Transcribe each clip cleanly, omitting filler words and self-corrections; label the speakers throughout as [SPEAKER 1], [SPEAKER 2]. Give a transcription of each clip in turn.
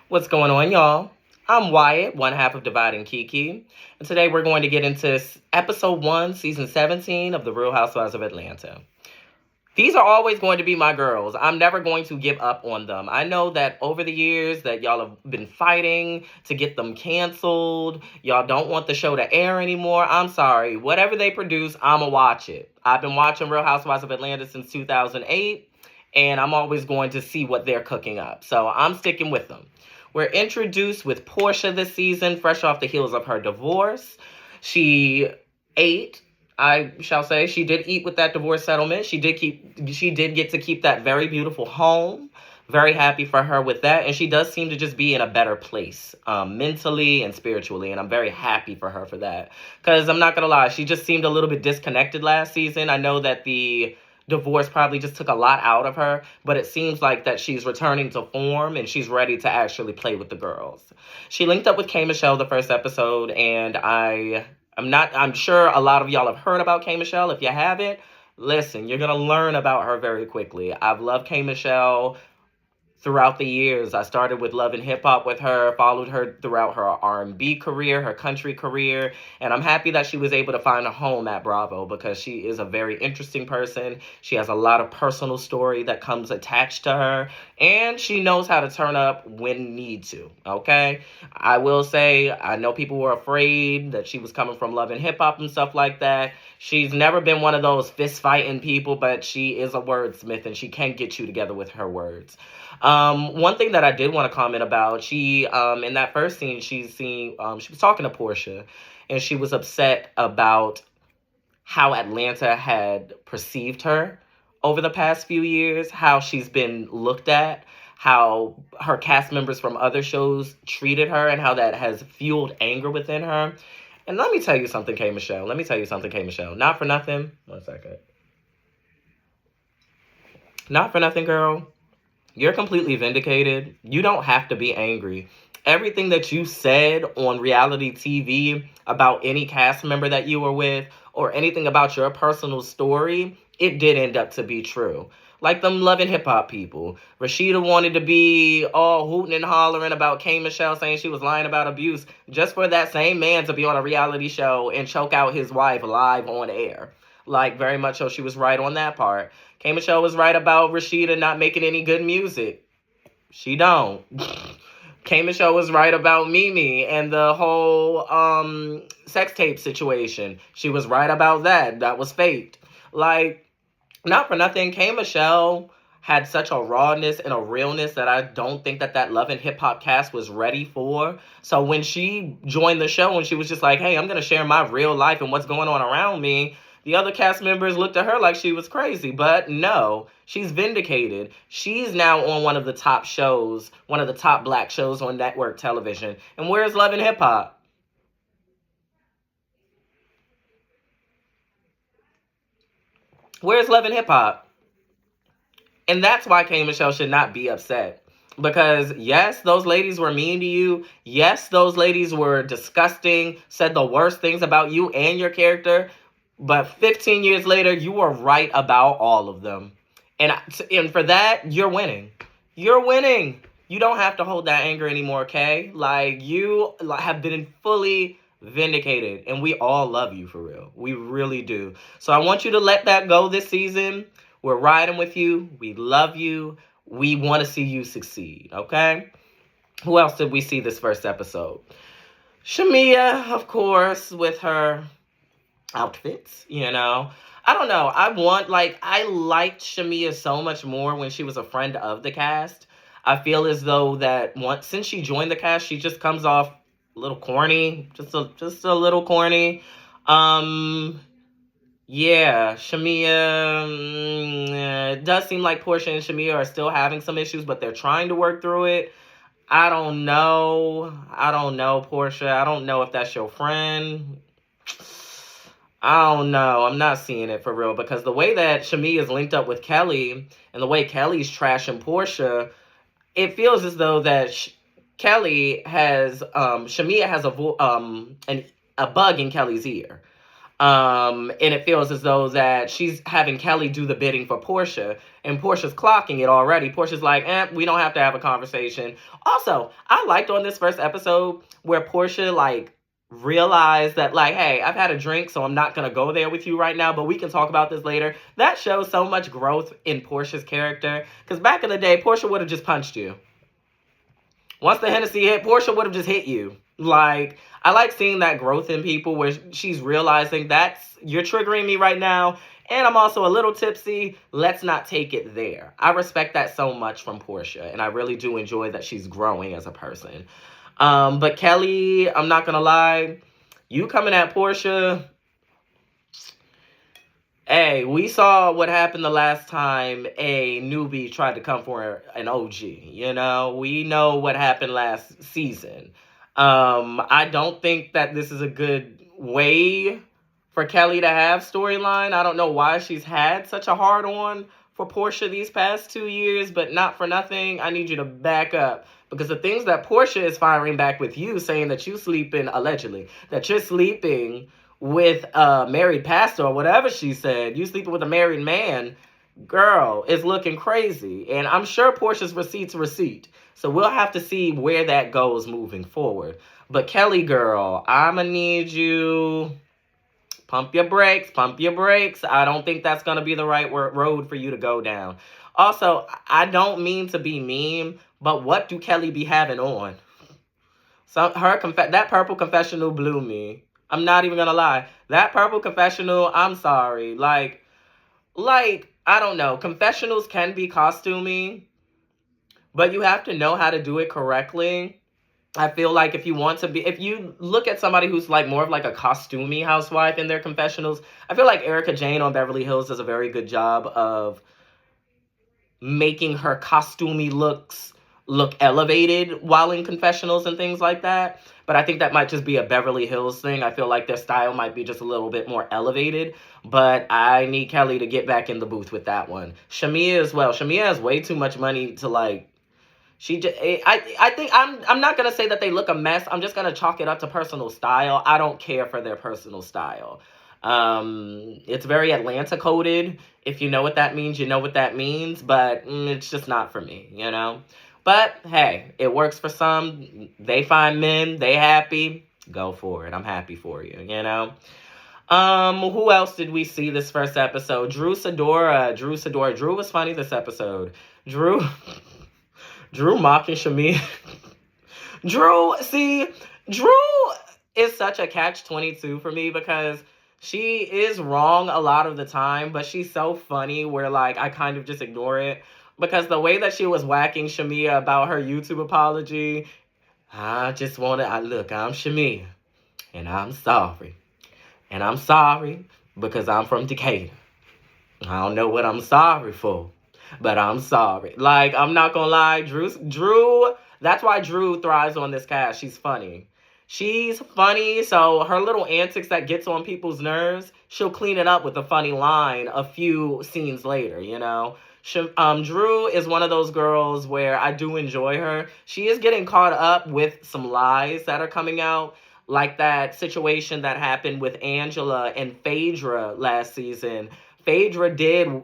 [SPEAKER 1] What's going on, y'all? I'm Wyatt, one half of Divide and Kiki, and today we're going to get into episode 1, season 17 of The Real Housewives of Atlanta. These are always going to be my girls. I'm never going to give up on them. I know that over the years that y'all have been fighting to get them canceled. Y'all don't want the show to air anymore. I'm sorry. Whatever they produce, I'ma watch it. I've been watching Real Housewives of Atlanta since 2008, and I'm always going to see what they're cooking up. So I'm sticking with them. We're introduced with Portia this season, fresh off the heels of her divorce. She ate, I shall say, she did eat with that divorce settlement. She did get to keep that very beautiful home. Very happy for her with that. And she does seem to just be in a better place, mentally and spiritually. And I'm very happy for her for that. Because I'm not going to lie, she just seemed a little bit disconnected last season. I know that the divorce probably just took a lot out of her, but it seems like that she's returning to form and she's ready to actually play with the girls. She linked up with K Michelle the first episode, and I'm sure a lot of y'all have heard about K Michelle. If you haven't, listen, you're gonna learn about her very quickly. I've loved K Michelle throughout the years. I started with Love and Hip Hop with her, followed her throughout her R&B career, her country career, and I'm happy that she was able to find a home at Bravo because she is a very interesting person. She has a lot of personal story that comes attached to her, and she knows how to turn up when need to, okay? I will say, I know people were afraid that she was coming from Love and Hip Hop and stuff like that. She's never been one of those fist fighting people, but she is a wordsmith and she can get you together with her words. One thing that I did want to comment about, she in that first scene, she was talking to Portia, and she was upset about how Atlanta had perceived her over the past few years, how she's been looked at, how her cast members from other shows treated her, and how that has fueled anger within her. And let me tell you something, K Michelle. Let me tell you something, K Michelle. Not for nothing. One second. Not for nothing, girl. You're completely vindicated. You don't have to be angry. Everything that you said on reality TV about any cast member that you were with or anything about your personal story, it did end up to be true. Like them Love and Hip Hop people. Rashida wanted to be all hooting and hollering about K Michelle saying she was lying about abuse just for that same man to be on a reality show and choke out his wife live on air. Like, very much so, she was right on that part. K Michelle was right about Rashida not making any good music. She don't. K Michelle was right about Mimi and the whole sex tape situation. She was right about that. That was faked. Like, not for nothing, K Michelle had such a rawness and a realness that I don't think that Love and Hip Hop cast was ready for. So when she joined the show and she was just like, hey, I'm going to share my real life and what's going on around me, the other cast members looked at her like she was crazy. But no, she's vindicated. She's now on one of the top shows, one of the top black shows on network television. And where's Love and Hip Hop? Where's Love and Hip Hop? And that's why K Michelle should not be upset. Because yes, those ladies were mean to you. Yes, those ladies were disgusting, said the worst things about you and your character. But 15 years later, you were right about all of them. And for that, you're winning. You're winning. You don't have to hold that anger anymore, okay? Like, you have been fully vindicated. And we all love you, for real. We really do. So I want you to let that go this season. We're riding with you. We love you. We want to see you succeed, okay? Who else did we see this first episode? Shamia, of course, with her outfits, you know. I don't know. I liked Shamia so much more when she was a friend of the cast. I feel as though that since she joined the cast, she just comes off a little corny, just a little corny. Yeah, Shamia, it does seem like Portia and Shamia are still having some issues, but they're trying to work through it. I don't know. I don't know, Portia. I don't know if that's your friend. I don't know. I'm not seeing it for real because the way that Shamia is linked up with Kelly and the way Kelly's trashing Portia, it feels as though that Shamia has a bug in Kelly's ear. And it feels as though that she's having Kelly do the bidding for Portia. And Portia's clocking it already. Portia's like, we don't have to have a conversation. Also, I liked on this first episode where Portia, like, realized that, like, hey, I've had a drink, so I'm not going to go there with you right now, but we can talk about this later. That shows so much growth in Portia's character. Because back in the day, Portia would have just punched you. Once the Hennessy hit, Portia would have just hit you. Like, I like seeing that growth in people where she's realizing you're triggering me right now, and I'm also a little tipsy. Let's not take it there. I respect that so much from Portia, and I really do enjoy that she's growing as a person. But Kelly, I'm not gonna lie, you coming at Portia. Hey, we saw what happened the last time a newbie tried to come for an OG. You know, we know what happened last season. I don't think that this is a good way for Kelly to have storyline. I don't know why she's had such a hard on for Portia these past 2 years, but not for nothing. I need you to back up, because the things that Portia is firing back with you, saying that you sleeping, allegedly, that you're sleeping with a married pastor or whatever she said, you sleeping with a married man, girl, is looking crazy. And I'm sure Portia's receipt's receipt. So we'll have to see where that goes moving forward. But Kelly, girl, I'ma need you. Pump your brakes, pump your brakes. I don't think that's going to be the right road for you to go down. Also, I don't mean to be mean, but what do Kelly be having on? That purple confessional blew me. I'm not even going to lie. That purple confessional, I'm sorry. Like, I don't know. Confessionals can be costuming, but you have to know how to do it correctly. I feel like if you look at somebody who's like more of like a costumey housewife in their confessionals, I feel like Erica Jane on Beverly Hills does a very good job of making her costumey looks look elevated while in confessionals and things like that. But I think that might just be a Beverly Hills thing. I feel like their style might be just a little bit more elevated. But I need Kelly to get back in the booth with that one. Shamia as well. Shamia has way too much money to like. I think I'm not gonna say that they look a mess. I'm just gonna chalk it up to personal style. I don't care for their personal style. It's very Atlanta coded. If you know what that means, you know what that means. But it's just not for me, you know. But hey, it works for some. They find men, they happy. Go for it. I'm happy for you, you know. Who else did we see this first episode? Drew Sidora. Drew was funny this episode. Drew mocking Shamia. Drew is such a catch-22 for me, because she is wrong a lot of the time, but she's so funny where, like, I kind of just ignore it. Because the way that she was whacking Shamia about her YouTube apology, look, I'm Shamia, and I'm sorry. And I'm sorry because I'm from Decatur. I don't know what I'm sorry for, but I'm sorry. Like, I'm not gonna lie, Drew, that's why Drew thrives on this cast. She's funny. She's funny, so her little antics that gets on people's nerves, she'll clean it up with a funny line a few scenes later, you know? Drew is one of those girls where I do enjoy her. She is getting caught up with some lies that are coming out, like that situation that happened with Angela and Phaedra last season. Phaedra did, who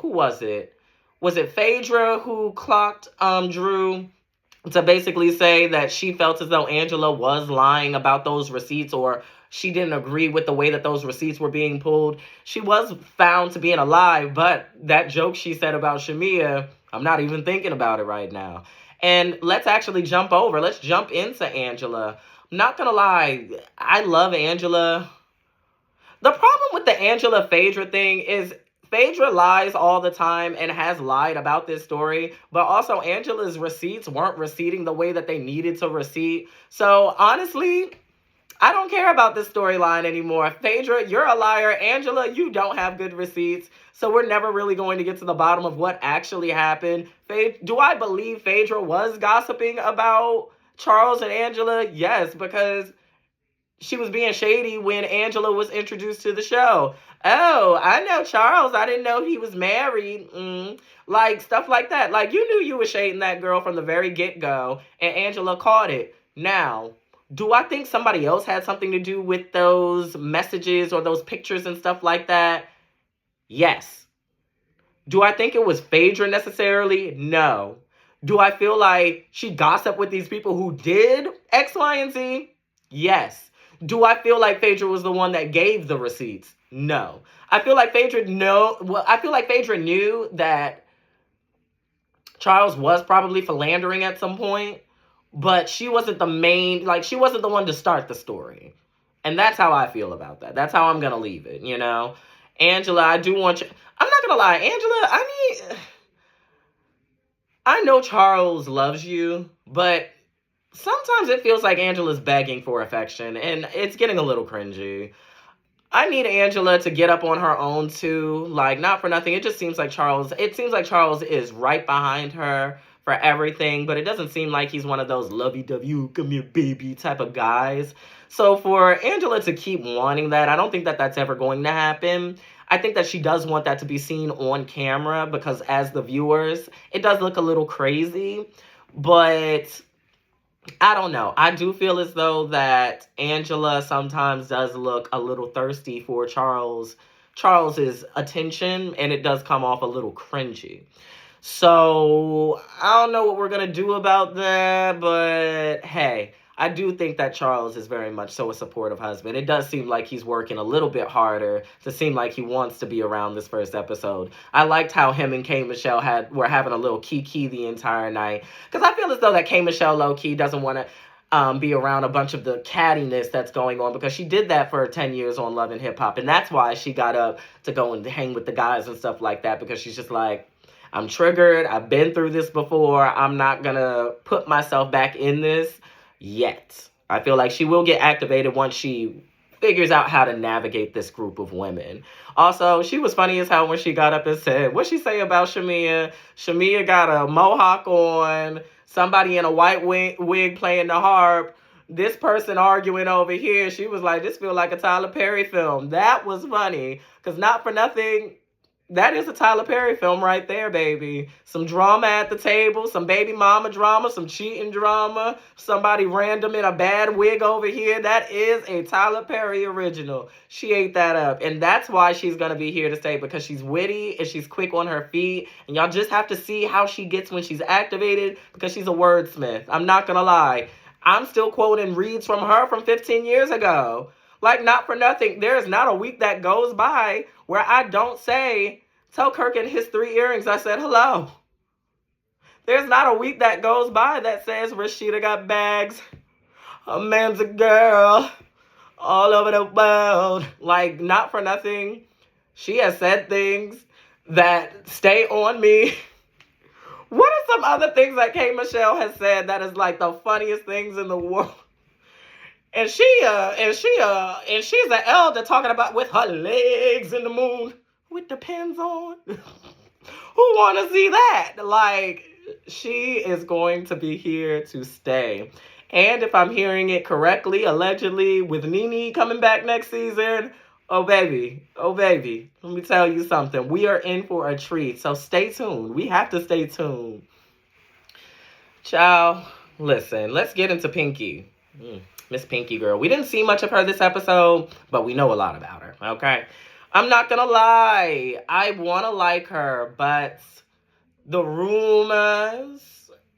[SPEAKER 1] was it? Was it Phaedra who clocked Drew to basically say that she felt as though Angela was lying about those receipts, or she didn't agree with the way that those receipts were being pulled? She was found to be in a lie, but that joke she said about Shamia, I'm not even thinking about it right now. And let's actually let's jump into Angela. I'm not gonna lie, I love Angela. The problem with the Angela Phaedra thing is Phaedra lies all the time and has lied about this story, but also Angela's receipts weren't receipting the way that they needed to receipt. So honestly, I don't care about this storyline anymore. Phaedra, you're a liar. Angela, you don't have good receipts. So we're never really going to get to the bottom of what actually happened. Do I believe Phaedra was gossiping about Charles and Angela? Yes, because she was being shady when Angela was introduced to the show. Oh, I know Charles. I didn't know he was married. Like, stuff like that. Like, you knew you were shading that girl from the very get-go, and Angela caught it. Now, do I think somebody else had something to do with those messages or those pictures and stuff like that? Yes. Do I think it was Phaedra necessarily? No. Do I feel like she gossiped with these people who did X, Y, and Z? Yes. Do I feel like Phaedra was the one that gave the receipts? No. I feel like Phaedra knew that Charles was probably philandering at some point, but she wasn't the main, like, she wasn't the one to start the story. And that's how I feel about that. That's how I'm going to leave it, you know? Angela, I do want you. I'm not going to lie. Angela, I know Charles loves you, but sometimes it feels like Angela's begging for affection, and it's getting a little cringy. I need Angela to get up on her own too. Like, not for nothing. It seems like Charles is right behind her for everything, but it doesn't seem like he's one of those lovey-dovey, come here, baby type of guys. So for Angela to keep wanting that, I don't think that that's ever going to happen. I think that she does want that to be seen on camera because as the viewers, it does look a little crazy, but I don't know. I do feel as though that Angela sometimes does look a little thirsty for Charles's attention, and it does come off a little cringy. So I don't know what we're gonna do about that, but hey, I do think that Charles is very much so a supportive husband. It does seem like he's working a little bit harder to seem like he wants to be around this first episode. I liked how him and K Michelle were having a little kiki the entire night, because I feel as though that K Michelle low key doesn't want to be around a bunch of the cattiness that's going on, because she did that for 10 years on Love and Hip Hop, and that's why she got up to go and hang with the guys and stuff like that, because she's just like, I'm triggered. I've been through this before. I'm not going to put myself back in this yet. I feel like she will get activated once she figures out how to navigate this group of women. Also, she was funny as hell when she got up and said, what'd she say about Shamia? Shamia got a mohawk on, somebody in a white wig playing the harp, this person arguing over here. She was like, this feels like a Tyler Perry film. That was funny, because not for nothing, that is a Tyler Perry film right there, baby. Some drama at the table, some baby mama drama, some cheating drama, somebody random in a bad wig over here. That is a Tyler Perry original. She ate that up. And that's why she's going to be here to stay, because she's witty and she's quick on her feet. And y'all just have to see how she gets when she's activated, because she's a wordsmith. I'm not going to lie. I'm still quoting reads from her from 15 years ago. Like, not for nothing, there is not a week that goes by where I don't say, tell Kirk and his 3 earrings I said hello. There's not a week that goes by that says Rashida got bags, a man's a girl, all over the world. Like, not for nothing, she has said things that stay on me. What are some other things that K Michelle has said that is like the funniest things in the world? And she's an elder talking about with her legs in the moon with the pins on. Who want to see that? Like, she is going to be here to stay. And if I'm hearing it correctly, allegedly, with Nene coming back next season, oh baby, let me tell you something. We are in for a treat, so stay tuned. We have to stay tuned. Ciao. Listen, let's get into Pinky. Miss Pinky girl. We didn't see much of her this episode, but we know a lot about her, okay? I'm not gonna lie. I want to like her, but the rumors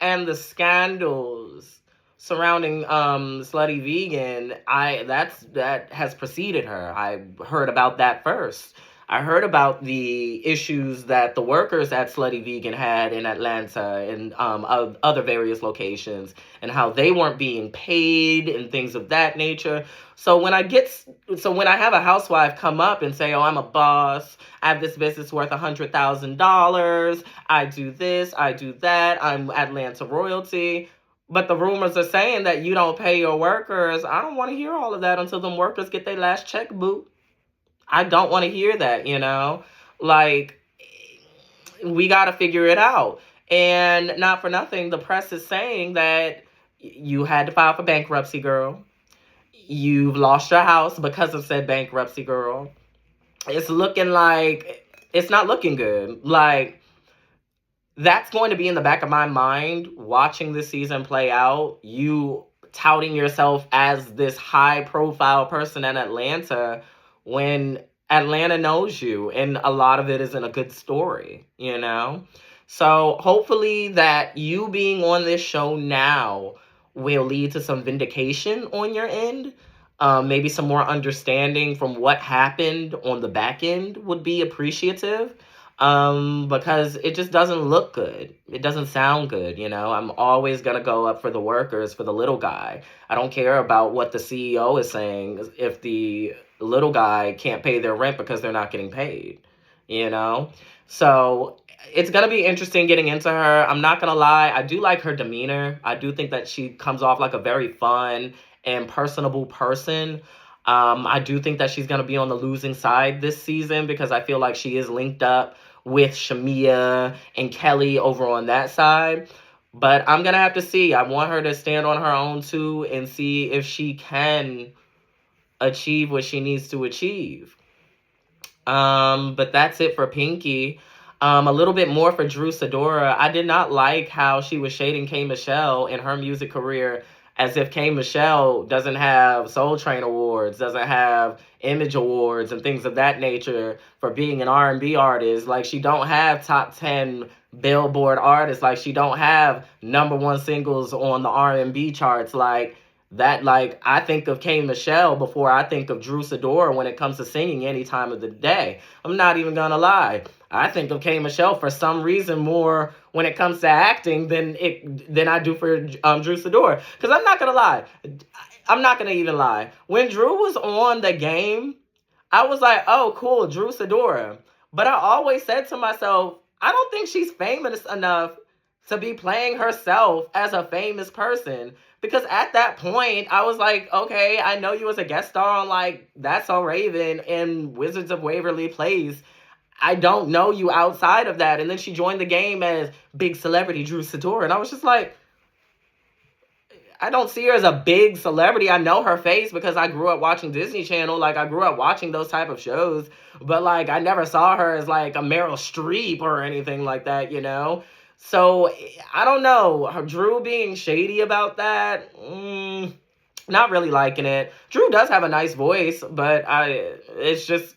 [SPEAKER 1] and the scandals surrounding Slutty Vegan, that has preceded her. I heard about that first. I heard about the issues that the workers at Slutty Vegan had in Atlanta and other various locations, and how they weren't being paid and things of that nature. So when I have a housewife come up and say, "Oh, I'm a boss. I have this business worth $100,000. I do this, I do that. I'm Atlanta royalty." But the rumors are saying that you don't pay your workers. I don't want to hear all of that until them workers get their last check, boo. I don't want to hear that, you know? Like, we got to figure it out. And not for nothing, the press is saying that you had to file for bankruptcy, girl. You've lost your house because of said bankruptcy, girl. It's looking like it's not looking good. Like, that's going to be in the back of my mind watching this season play out. You touting yourself as this high-profile person in Atlanta when Atlanta knows you, and a lot of it isn't a good story, you know? So hopefully that you being on this show now will lead to some vindication on your end. Maybe some more understanding from what happened on the back end would be appreciative. Because it just doesn't look good. It doesn't sound good, you know? I'm always gonna go up for the workers, for the little guy. I don't care about what the CEO is saying if the little guy can't pay their rent because they're not getting paid, you know? So it's gonna be interesting getting into her. I'm not gonna lie, I do like her demeanor. I do think that she comes off like a very fun and personable person. I do think that she's gonna be on the losing side this season because I feel like she is linked up with Shamia and Kelly over on that side. But I'm gonna have to see. I want her to stand on her own too and see if she can achieve what she needs to achieve. But that's it for Pinky. A little bit more for Drew Sidora. I did not like how she was shading K Michelle in her music career as if K Michelle doesn't have Soul Train awards, doesn't have Image awards and things of that nature for being an R&B artist. Like she don't have top 10 Billboard artists. Like she don't have number one singles on the R&B charts. Like I think of K Michelle before I think of Drew Sidora when it comes to singing any time of the day. I'm not even gonna lie. I think of K Michelle for some reason more when it comes to acting than I do for Drew Sidora. Because I'm not gonna lie. I'm not gonna even lie. When Drew was on the game, I was like, oh, cool, Drew Sidora. But I always said to myself, I don't think she's famous enough to be playing herself as a famous person. Because at that point, I was like, okay, I know you as a guest star on like That's So Raven and Wizards of Waverly Place. I don't know you outside of that. And then she joined the game as big celebrity Drew Sidora. And I was just like, I don't see her as a big celebrity. I know her face because I grew up watching Disney Channel. Like I grew up watching those type of shows, but like I never saw her as like a Meryl Streep or anything like that, you know? So I don't know. Her Drew being shady about that, not really liking it. Drew does have a nice voice, but it's just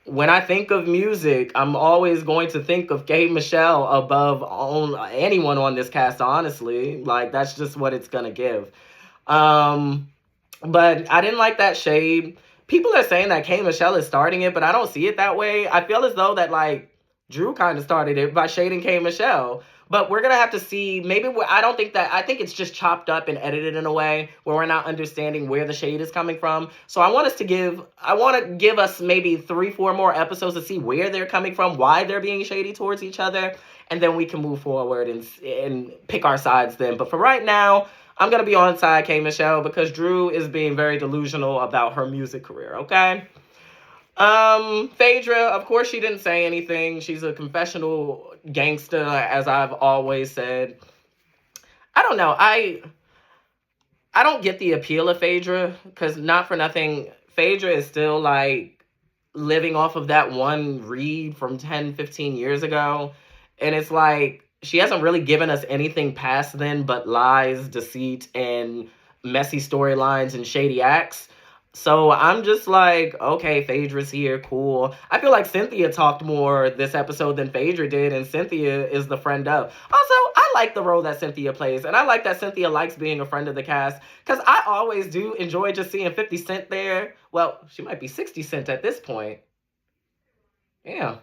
[SPEAKER 1] when I think of music, I'm always going to think of Kate Michelle above anyone on this cast, honestly. Like, that's just what it's going to give. Um, but I didn't like that shade. People are saying that Kate Michelle is starting it, but I don't see it that way. I feel as though that, like, Drew kind of started it by shading Kate Michelle. But we're going to have to see. I don't think that. I think it's just chopped up and edited in a way where we're not understanding where the shade is coming from. So I want to give us maybe 3, 4 more episodes to see where they're coming from, why they're being shady towards each other. And then we can move forward and pick our sides then. But for right now, I'm going to be on side K Michelle because Drew is being very delusional about her music career, okay? Phaedra, of course she didn't say anything. She's a confessional gangster, as I've always said. I don't know. I don't get the appeal of Phaedra, because not for nothing, Phaedra is still like living off of that one read from 10, 15 years ago. And it's like she hasn't really given us anything past then but lies, deceit, and messy storylines and shady acts. So I'm just like, okay, Phaedra's here, cool. I feel like Cynthia talked more this episode than Phaedra did, and Cynthia is the friend of. Also, I like the role that Cynthia plays, and I like that Cynthia likes being a friend of the cast, because I always do enjoy just seeing 50 Cent there. Well, she might be 60 Cent at this point. Yeah.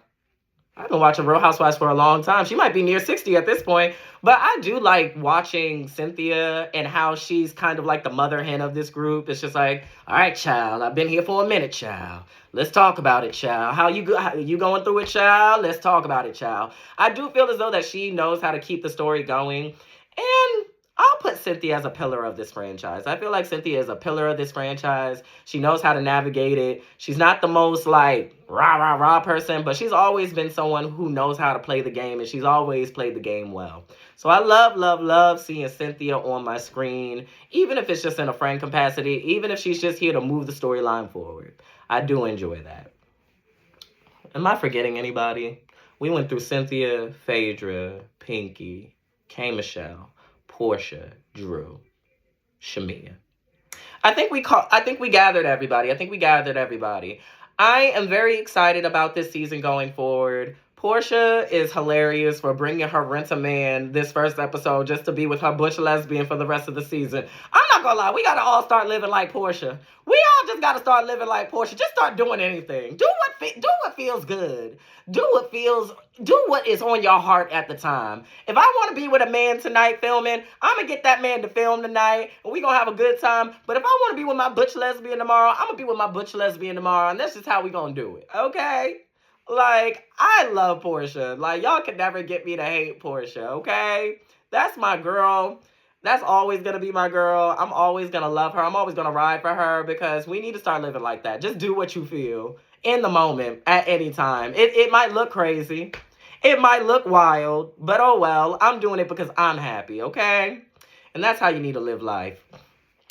[SPEAKER 1] I've been watching Real Housewives for a long time. She might be near 60 at this point. But I do like watching Cynthia and how she's kind of like the mother hen of this group. It's just like, all right, child, I've been here for a minute, child. Let's talk about it, child. How you going through it, child? Let's talk about it, child. I do feel as though that she knows how to keep the story going. And I'll put Cynthia as a pillar of this franchise. I feel like Cynthia is a pillar of this franchise. She knows how to navigate it. She's not the most like rah rah rah person, but she's always been someone who knows how to play the game, and she's always played the game well. So I love, love, love seeing Cynthia on my screen, even if it's just in a friend capacity, even if she's just here to move the storyline forward. I do enjoy that. Am I forgetting anybody? We went through Cynthia, Phaedra, Pinky, K Michelle, Portia, Drew, Shamia. I think we gathered everybody. I am very excited about this season going forward. Portia is hilarious for bringing her rent-a-man this first episode just to be with her butch lesbian for the rest of the season. I'm not gonna lie, we gotta all start living like Portia. We all just gotta start living like Portia. Just start doing anything. Do what feels good. Do what is on your heart at the time. If I want to be with a man tonight filming, I'm gonna get that man to film tonight, and we gonna have a good time. But if I want to be with my butch lesbian tomorrow, I'm gonna be with my butch lesbian tomorrow, and that's just how we gonna do it. Okay? Like, I love Portia. Like, y'all can never get me to hate Portia, okay? That's my girl. That's always gonna be my girl. I'm always gonna love her. I'm always gonna ride for her because we need to start living like that. Just do what you feel in the moment at any time. It might look crazy. It might look wild, but oh well. I'm doing it because I'm happy, okay? And that's how you need to live life.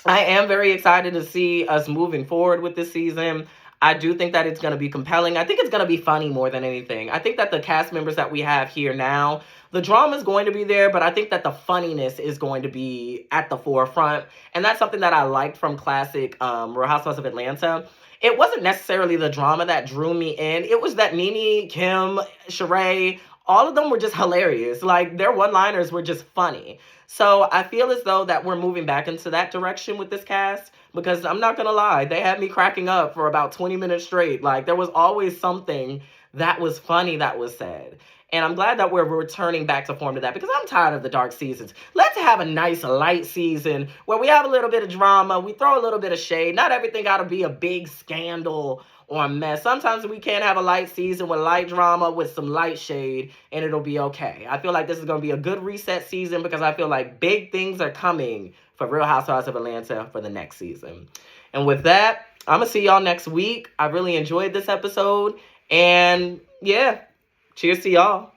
[SPEAKER 1] I am very excited to see us moving forward with this season. I do think that it's going to be compelling. I think it's going to be funny more than anything. I think that the cast members that we have here now, the drama is going to be there, but I think that the funniness is going to be at the forefront. And that's something that I liked from classic Real Housewives of Atlanta. It wasn't necessarily the drama that drew me in. It was that Nene, Kim, Sheree, all of them were just hilarious. Like, their one-liners were just funny. So I feel as though that we're moving back into that direction with this cast, because I'm not going to lie, they had me cracking up for about 20 minutes straight. Like, there was always something that was funny that was said. And I'm glad that we're returning back to form to that, because I'm tired of the dark seasons. Let's have a nice light season where we have a little bit of drama, we throw a little bit of shade. Not everything got to be a big scandal or a mess. Sometimes we can have a light season with light drama, with some light shade, and it'll be okay. I feel like this is going to be a good reset season, because I feel like big things are coming for Real Housewives of Atlanta for the next season. And with that, I'm going to see y'all next week. I really enjoyed this episode. And yeah, cheers to y'all.